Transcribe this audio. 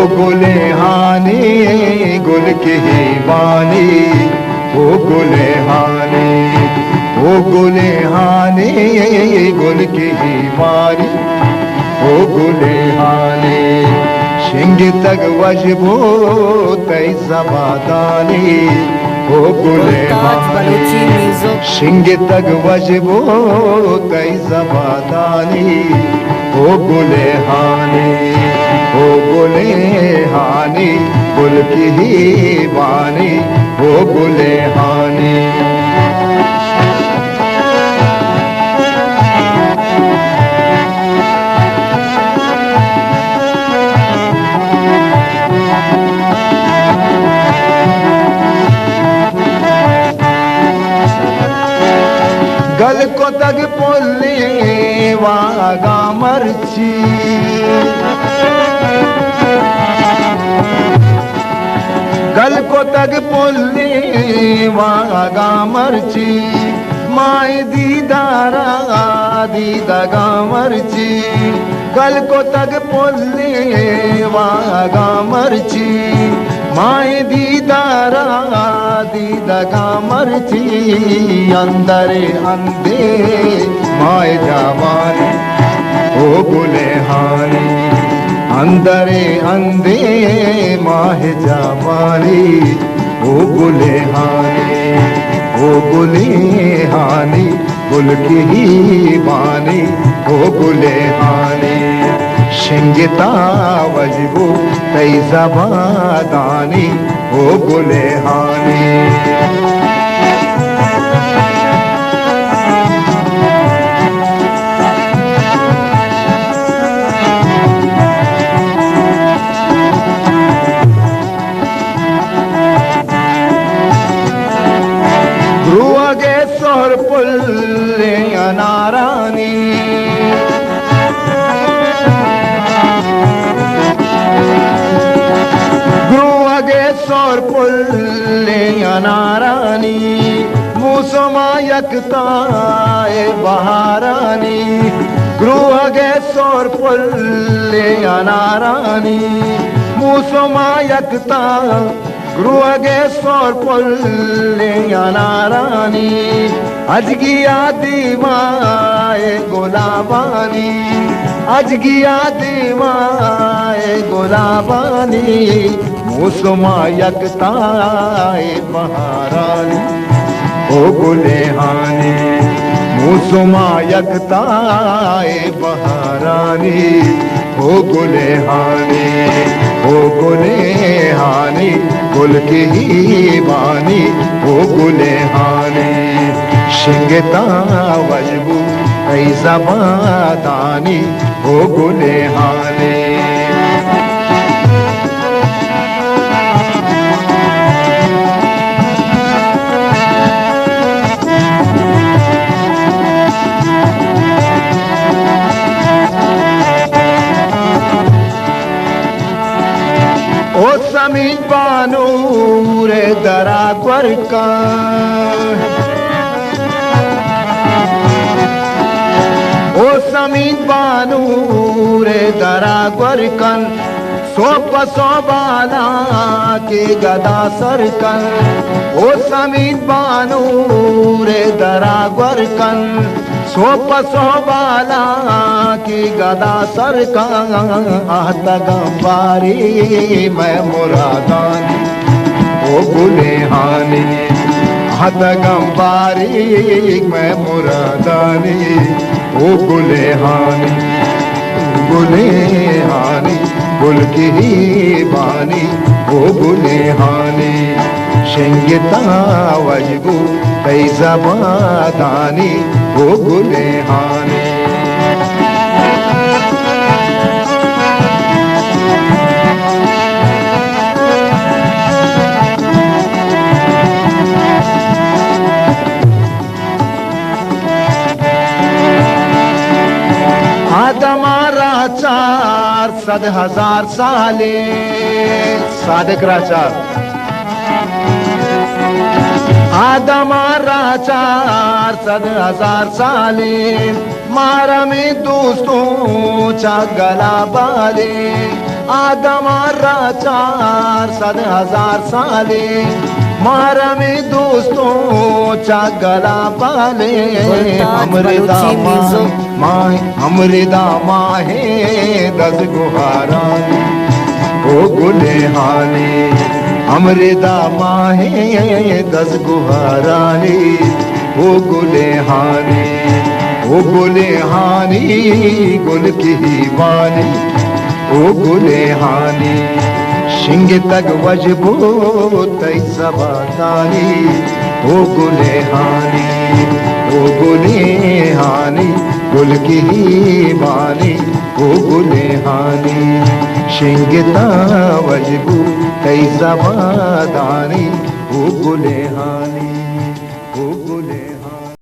गुले हानी गुल की बानी, ओ गुले हानी, ओ गुले हानी गुल की बानी, ओ गुले हानी। शिंग तक वजबो तई ज़बादानी, ओ गुले हानी। शिंग तक वजबो तई ज़बादानी, ओ गुले हानी, ओ गुले हानी गुल की ही बानी, ओ गुले हानी। गल को तग पोले वागा मर्ची, गल को तग पोले वागा मर्ची, माए दीदारा दीदगा मर्ची। गल को तग पोले वागा मर्ची, माए दीदारा दीदगा मर्ची। अंदरे अंधे माए जवानी, ओ गुले हानी। अंदरे अंधे माए जवानी, ओ गुले हानी, ओ गुले हानी गुल की ही बानी, ओ गुले हानी। शिंगता वजबो तई ज़बादानी, ओ गुले हानी। ध्रुवगे सोहर पुल्ले अनारानी, सोर पुल्ले अनारानी। मूसमा यकताए बहारानी, गृहगे सोर पुल्ले अनारानी। मूसमा यकता गृहगे सोर पुल्ले अनारानी। अजगिया दीवाए गुलाबानी, अजगिया दीवाए गुलाबानी। मूसमा यकताए बहारानी, ओ गुले हानी। मूसमा यकताए बहारानी, ओ गुले हानी, ओ गुले हानी गुल की ही बानी, ओ गुले हानी। शिंगता वजबू तई ज़बादानी, ओ गुले हानी। ओ समीन बानूर दरा ग्वरका, ओ समीन बानूर दरा ग्वरकन। सोप सोबाला के गदा सरकन, ओ समीन बानूर दरा ग्वरकन। सोप सोबाला की गदा सरकन। आहता गंबारी मैं मुरादानी, ओ गुले हानी। आहता गंबारी मैं मुरादानी, ओ गुले हानी, गुले हानी गुल की ही बानी, ओ गुले हानी। शिंगता वजबू तई ज़बादानी, ओ गुले हानी। आदमारा 400,000 साले, सादिक राचार। आदमारा 400,000 साले, मारा में दोस्तों चा गला बाले। आदमारा 400,000 साले मारा में दोस्तों चा गला पाले हमरे दामा माए हमरे दामा है 10 गुहारा ओ गुले हाने हमरे दामा है 10 गुहारा है ओ गुले हाने ओ गुले हानी गुल की वानी ओ गुले हानी शिंग तक वजबो तई सबातानी ओ गुले हानी गुल की वानी ओ गुले हानी शिंग तक वजबो तई सबातानी ओ गुले हानी